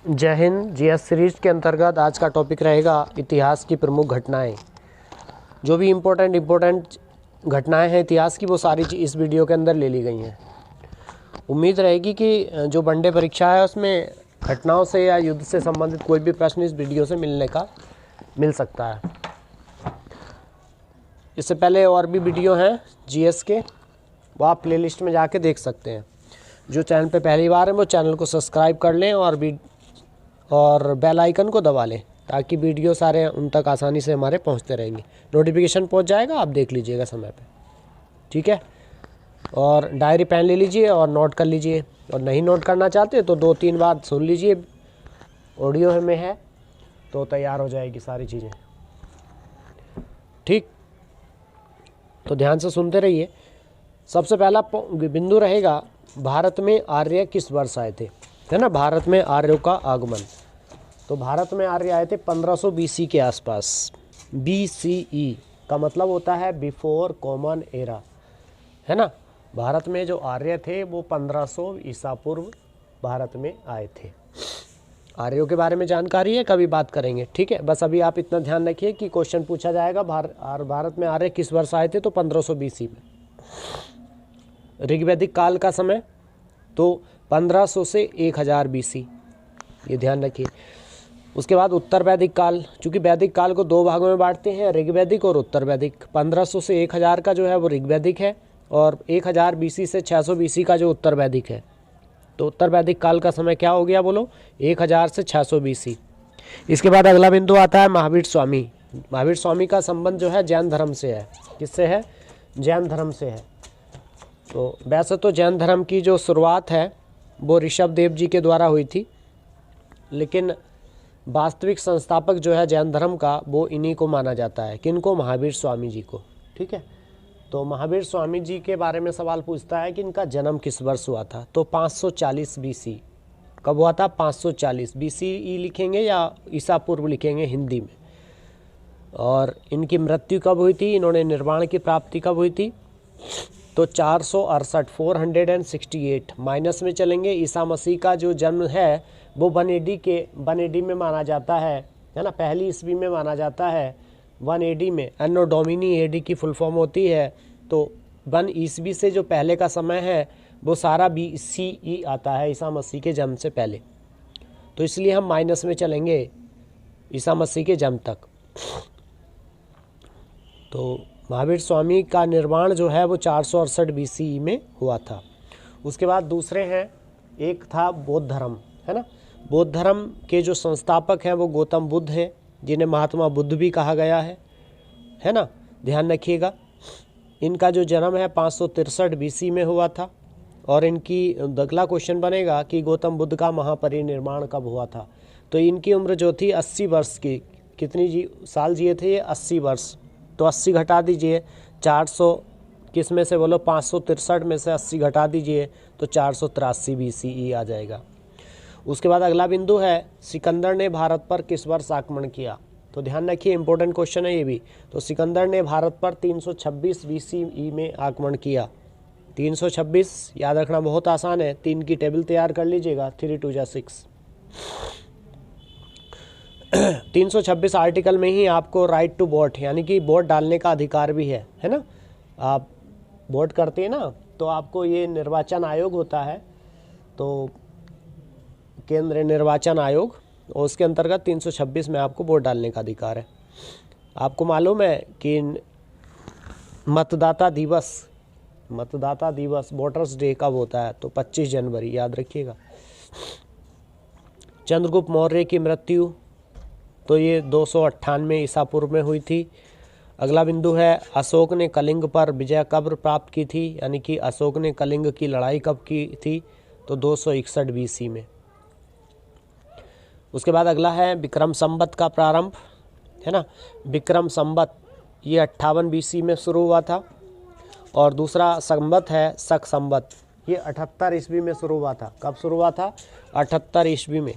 जय Hind. GS series के अंतर्गत आज का टॉपिक रहेगा इतिहास की प्रमुख घटनाएं। जो भी इम्पोर्टेंट घटनाएं हैं इतिहास की, वो सारी चीज़ इस वीडियो के अंदर ले ली गई हैं। उम्मीद रहेगी कि जो वनडे परीक्षा है उसमें घटनाओं से या युद्ध से संबंधित कोई भी प्रश्न इस वीडियो से मिल सकता है। इससे पहले और भी वीडियो हैं जीएस के, वो आप प्लेलिस्ट में जाके देख सकते हैं। जो चैनल पे पहली बार है वो चैनल को सब्सक्राइब कर लें और बेल आइकन को दबा लें, ताकि वीडियो सारे उन तक आसानी से हमारे पहुंचते रहेंगे। नोटिफिकेशन पहुंच जाएगा, आप देख लीजिएगा समय पे, ठीक है। और डायरी पेन ले लीजिए और नोट कर लीजिए, और नहीं नोट करना चाहते तो 2-3 बार सुन लीजिए, ऑडियो में है तो तैयार हो जाएगी सारी चीज़ें, ठीक। तो ध्यान से सुनते रहिए। सबसे पहला बिंदु रहेगा, भारत में आर्य किस वर्ष आए थे, है ना। भारत में आर्यों का आगमन, तो भारत में आर्य आए थे 1500 BC के आसपास। BCE का मतलब होता है बिफोर कॉमन एरा, है ना। भारत में जो आर्य थे वो 1500 ईसा पूर्व भारत में आए थे। आर्यों के बारे में जानकारी है, कभी बात करेंगे, ठीक है। बस अभी आप इतना ध्यान रखिए कि क्वेश्चन पूछा जाएगा भारत में आर्य किस वर्ष आए थे, तो 1500 BC में। ऋग्वैदिक काल का समय तो 1500 से 1000 BC, ये ध्यान रखिए। उसके बाद उत्तर वैदिक काल, चूँकि वैदिक काल को 2 भागों में बांटते हैं, ऋग्वैदिक और उत्तर वैदिक। 1500 से 1000 का जो है वो ऋग्वैदिक है, और 1000 BC से 600 BC का जो उत्तर वैदिक है। तो उत्तर वैदिक काल का समय क्या हो गया, बोलो, 1000 से 600 BC। इसके बाद अगला बिंदु आता है महावीर स्वामी। महावीर स्वामी का संबंध जो है जैन धर्म से है। किससे है? जैन धर्म से है। तो वैसे तो जैन धर्म की जो शुरुआत है वो ऋषभ देव जी के द्वारा हुई थी, लेकिन वास्तविक संस्थापक जो है जैन धर्म का वो इन्हीं को माना जाता है। किनको? महावीर स्वामी जी को, ठीक है। तो महावीर स्वामी जी के बारे में सवाल पूछता है कि इनका जन्म किस वर्ष हुआ था, तो 540 BC। कब हुआ था? 540 BCE लिखेंगे या ईसा पूर्व लिखेंगे हिंदी में। और इनकी मृत्यु कब हुई थी, इन्होंने निर्वाण की प्राप्ति कब हुई थी, तो 468 माइनस में चलेंगे। ईसा मसीह का जो जन्म है वो 1 AD में माना जाता है ना, पहली ईस्वी में माना जाता है। 1 AD में, एनो डोमिनी AD की फुल फॉर्म होती है। तो 1 ईस्वी से जो पहले का समय है वो सारा BCE आता है, ईसा मसीह के जन्म से पहले। तो इसलिए हम माइनस में चलेंगे ईसा मसीह के जन्म तक। तो महावीर स्वामी का निर्माण जो है वो 468 BCE में हुआ था। उसके बाद दूसरे हैं, एक था बौद्ध धर्म, है ना। बौद्ध धर्म के जो संस्थापक हैं वो गौतम बुद्ध हैं, जिन्हें महात्मा बुद्ध भी कहा गया है ना। ध्यान रखिएगा। इनका जो जन्म है 563 BC में हुआ था। और इनकी अगला क्वेश्चन बनेगा कि गौतम बुद्ध का महापरिनिर्वाण कब हुआ था, तो इनकी उम्र जो थी 80 वर्ष की। कितनी साल जिए थे ये? 80 वर्ष। तो 80 घटा दीजिए 400 किस में से, बोलो, 563 में से 80 घटा दीजिए तो 483 BCE आ जाएगा। उसके बाद अगला बिंदु है, सिकंदर ने भारत पर किस वर्ष आक्रमण किया, तो ध्यान रखिए, इंपॉर्टेंट क्वेश्चन है ये भी। तो सिकंदर ने भारत पर 326 BCE में आक्रमण किया। 326 याद रखना बहुत आसान है, 3 की टेबल तैयार कर लीजिएगा, 3 2 जा 6। 326 आर्टिकल में ही आपको राइट टू वोट, यानी कि वोट डालने का अधिकार भी है ना। आप वोट करते हैं ना, तो आपको ये निर्वाचन आयोग होता है, तो केंद्रीय निर्वाचन आयोग, और उसके अंतर्गत 326 में आपको वोट डालने का अधिकार है। आपको मालूम है कि मतदाता दिवस वोटर्स डे कब होता है, तो 25 जनवरी, याद रखिएगा। चंद्रगुप्त मौर्य की मृत्यु तो ये 298 ईसा पूर्व में हुई थी। अगला बिंदु है, अशोक ने कलिंग पर विजय कब प्राप्त की थी, यानी कि अशोक ने कलिंग की लड़ाई कब की थी, तो 261 BC में। उसके बाद अगला है विक्रम संवत का प्रारंभ, है ना। विक्रम संवत ये 58 BC में शुरू हुआ था। और दूसरा संवत है शक संवत, ये 78 ईस्वी में शुरू हुआ था। कब शुरू हुआ था? 78 ईस्वी में।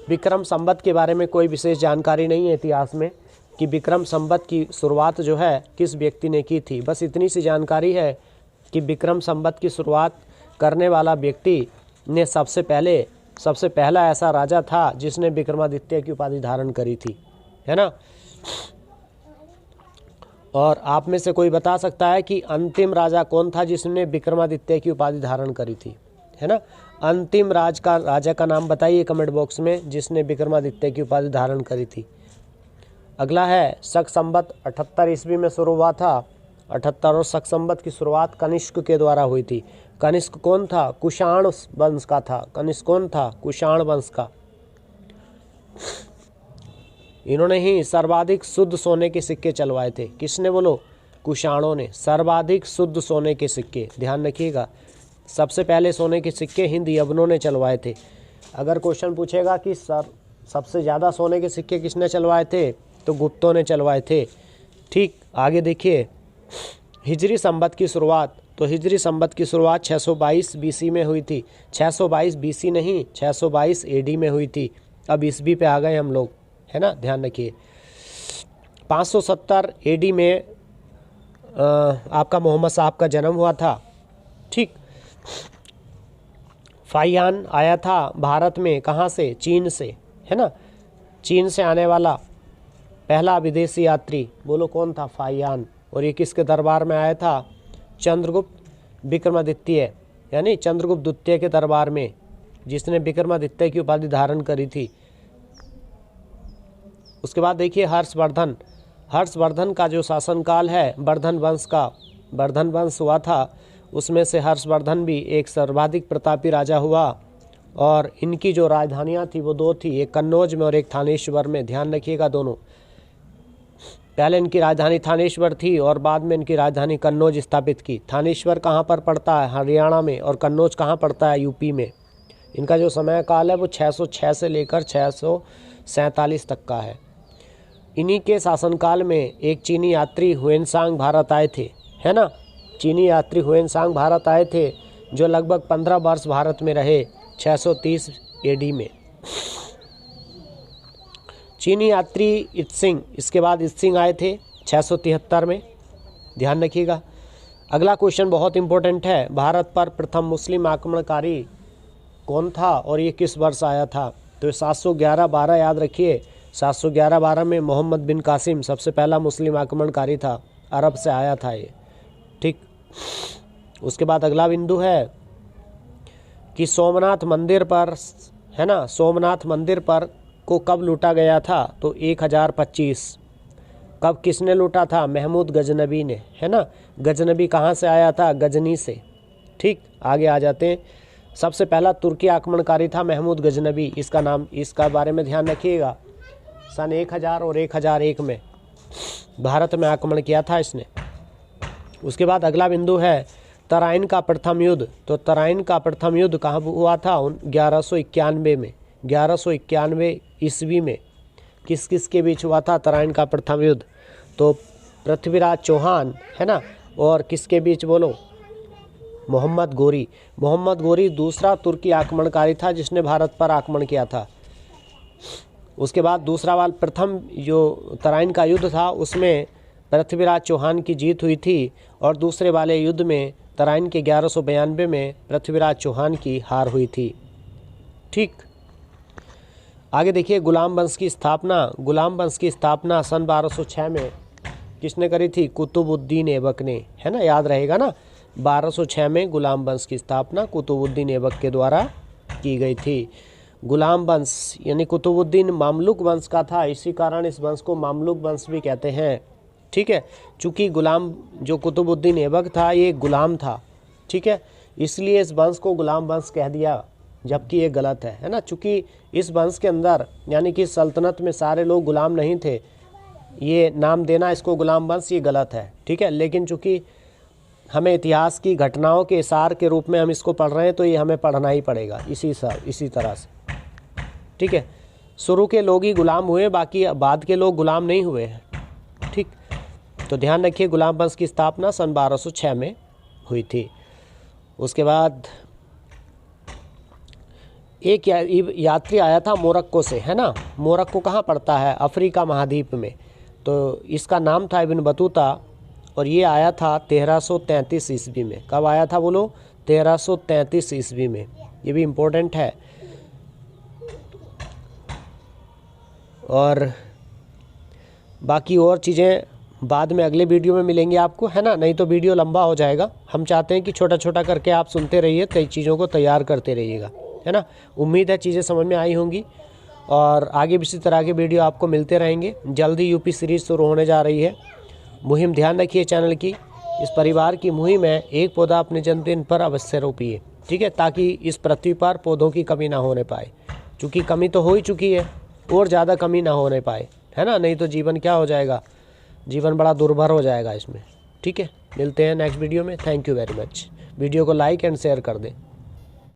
विक्रम संवत के बारे में कोई विशेष जानकारी नहीं है इतिहास में कि विक्रम संवत की शुरुआत जो है किस व्यक्ति ने की थी। बस इतनी सी जानकारी है कि विक्रम संवत की शुरुआत करने वाला व्यक्ति ने सबसे पहले सबसे पहला ऐसा राजा था जिसने विक्रमादित्य की उपाधि धारण करी थी, है ना। और आप में से कोई बता सकता है कि अंतिम राजा कौन था जिसने विक्रमादित्य की उपाधि धारण करी थी, है ना। अंतिम राजा का नाम बताइए कमेंट बॉक्स में जिसने विक्रमादित्य की उपाधि धारण करी थी। अगला है शक संवत 78 ईस्वी में शुरू हुआ था। 78 और शक संवत की शुरुआत कनिष्क के द्वारा हुई थी। कनिष्क कौन था? कुषाण वंश का था। कनिष्क कौन था? कुषाण वंश का। इन्होंने ही सर्वाधिक शुद्ध सोने के सिक्के चलवाए थे। किसने? बोलो। कुषाणों ने सर्वाधिक शुद्ध सोने के सिक्के, ध्यान रखिएगा। सबसे पहले सोने के सिक्के हिंद यवनों ने चलवाए थे। अगर क्वेश्चन पूछेगा कि सबसे ज़्यादा सोने के सिक्के किसने चलवाए थे, तो गुप्तों ने चलवाए थे। ठीक, आगे देखिए हिजरी संवत की शुरुआत। तो हिजरी संवत की शुरुआत 622 बीसी में हुई थी। 622 बीसी नहीं, 622 एडी में हुई थी। अब ईस्वी पे आ गए हम लोग, है ना, ध्यान रखिए। 570 एडी में आपका मोहम्मद साहब का जन्म हुआ था। ठीक, फाहियान आया था भारत में, कहाँ से? चीन से, है ना। चीन से आने वाला पहला विदेशी यात्री, बोलो कौन था? फाहियान। और ये किसके दरबार में आया था? चंद्रगुप्त विक्रमादित्य, यानी चंद्रगुप्त द्वितीय के दरबार में, जिसने विक्रमादित्य की उपाधि धारण करी थी। उसके बाद देखिए हर्षवर्धन। हर्षवर्धन का जो शासनकाल है वर्धन वंश का, वर्धन वंश हुआ था, उसमें से हर्षवर्धन भी एक सर्वाधिक प्रतापी राजा हुआ। और इनकी जो राजधानियाँ थी वो दो थी, एक कन्नौज में और एक थानेश्वर में, ध्यान रखिएगा दोनों। पहले इनकी राजधानी थानेश्वर थी और बाद में इनकी राजधानी कन्नौज स्थापित की। थानेश्वर कहाँ पर पड़ता है? हरियाणा में। और कन्नौज कहाँ पड़ता है? यूपी में। इनका जो समय काल है वो 606 से लेकर 647 तक का है। इन्हीं के शासनकाल में एक चीनी यात्री हुएनसांग भारत आए थे, है ना। चीनी यात्री हुएनसांग भारत आए थे जो लगभग 15 वर्ष भारत में रहे 630 एडी में। चीनी यात्री इत्सिंग, इसके बाद इत्सिंग आए थे 673 में, ध्यान रखिएगा। अगला क्वेश्चन बहुत इंपॉर्टेंट है। भारत पर प्रथम मुस्लिम आक्रमणकारी कौन था और ये किस वर्ष आया था? तो 711-12 याद रखिए। 711-12 में मोहम्मद बिन कासिम सबसे पहला मुस्लिम आक्रमणकारी था, अरब से आया था ये। ठीक, उसके बाद अगला बिंदु है कि सोमनाथ मंदिर पर, है ना, सोमनाथ मंदिर पर को कब लूटा गया था? तो 1025। कब किसने लूटा था? महमूद गजनबी ने, है ना। गजनबी कहाँ से आया था? गजनी से। ठीक, आगे आ जाते हैं। सबसे पहला तुर्की आक्रमणकारी था महमूद गजनबी, इसका नाम, इसका बारे में ध्यान रखिएगा। सन 1000 और 1001 में भारत में आक्रमण किया था इसने। उसके बाद अगला बिंदु है तराइन का प्रथम युद्ध। तो तराइन का प्रथम युद्ध कहाँ हुआ था? 1191 में। 1191 ईस्वी में किस किस के बीच हुआ था तराइन का प्रथम युद्ध? तो पृथ्वीराज चौहान, है ना, और किसके बीच? बोलो। मोहम्मद गोरी। मोहम्मद गोरी दूसरा तुर्की आक्रमणकारी था जिसने भारत पर आक्रमण किया था। उसके बाद दूसरा वाला, प्रथम जो तराइन का युद्ध था उसमें पृथ्वीराज चौहान की जीत हुई थी और दूसरे वाले युद्ध में तराइन के 1192 में पृथ्वीराज चौहान की हार हुई थी। ठीक, आगे देखिए गुलाम वंश की स्थापना। गुलाम वंश की स्थापना सन 1206 में किसने करी थी? कुतुबुद्दीन ऐबक ने, है ना, याद रहेगा ना। 1206 में गुलाम वंश की स्थापना कुतुबुद्दीन ऐबक के द्वारा की गई थी। गुलाम वंश यानी कुतुबुद्दीन मामलुक वंश का था, इसी कारण इस वंश को मामलुक वंश भी कहते हैं। ठीक है, चूँकि गुलाम जो कुतुबुद्दीन ऐबक था ये गुलाम था, ठीक है, इसलिए इस वंश को गुलाम वंश कह दिया, जबकि ये गलत है ना। चूँकि इस वंश के अंदर यानी कि सल्तनत में सारे लोग गुलाम नहीं थे, ये नाम देना इसको गुलाम वंश ये गलत है। ठीक है, लेकिन चूँकि हमें इतिहास की घटनाओं के सार के रूप में हम इसको पढ़ रहे हैं तो ये हमें पढ़ना ही पड़ेगा इसी तरह से। ठीक है, शुरू के लोग ही गुलाम हुए, बाकी बाद के लोग गुलाम नहीं हुए हैं। ठीक, तो ध्यान रखिए गुलाम वंश की स्थापना सन 1206 में हुई थी। उसके बाद एक यात्री आया था मोरक्को से, है ना। मोरक्को कहाँ पड़ता है? अफ्रीका महाद्वीप में। तो इसका नाम था इब्न बतूता और ये आया था 1333 ईस्वी में। कब आया था? बोलो। 1333 ईस्वी में। ये भी इम्पोर्टेंट है। और बाकी और चीज़ें बाद में अगले वीडियो में मिलेंगी आपको, है ना, नहीं तो वीडियो लंबा हो जाएगा। हम चाहते हैं कि छोटा छोटा करके आप सुनते रहिए, कई चीज़ों को तैयार करते रहिएगा, है ना। उम्मीद है चीज़ें समझ में आई होंगी और आगे भी इसी तरह के वीडियो आपको मिलते रहेंगे। जल्दी यूपी सीरीज़ शुरू होने जा रही है। मुहिम ध्यान रखिए चैनल की, इस परिवार की मुहिम है, एक पौधा अपने जन्मदिन पर अवश्य रोपिए, ठीक है, ताकि इस पृथ्वी पर पौधों की कमी ना होने पाए। चूँकि कमी तो हो ही चुकी है और ज़्यादा कमी ना होने पाए, है ना, नहीं तो जीवन क्या हो जाएगा, जीवन बड़ा दुर्भर हो जाएगा इसमें। ठीक है, मिलते हैं नेक्स्ट वीडियो में। Thank you very much. Video को लाइक एंड शेयर कर दें।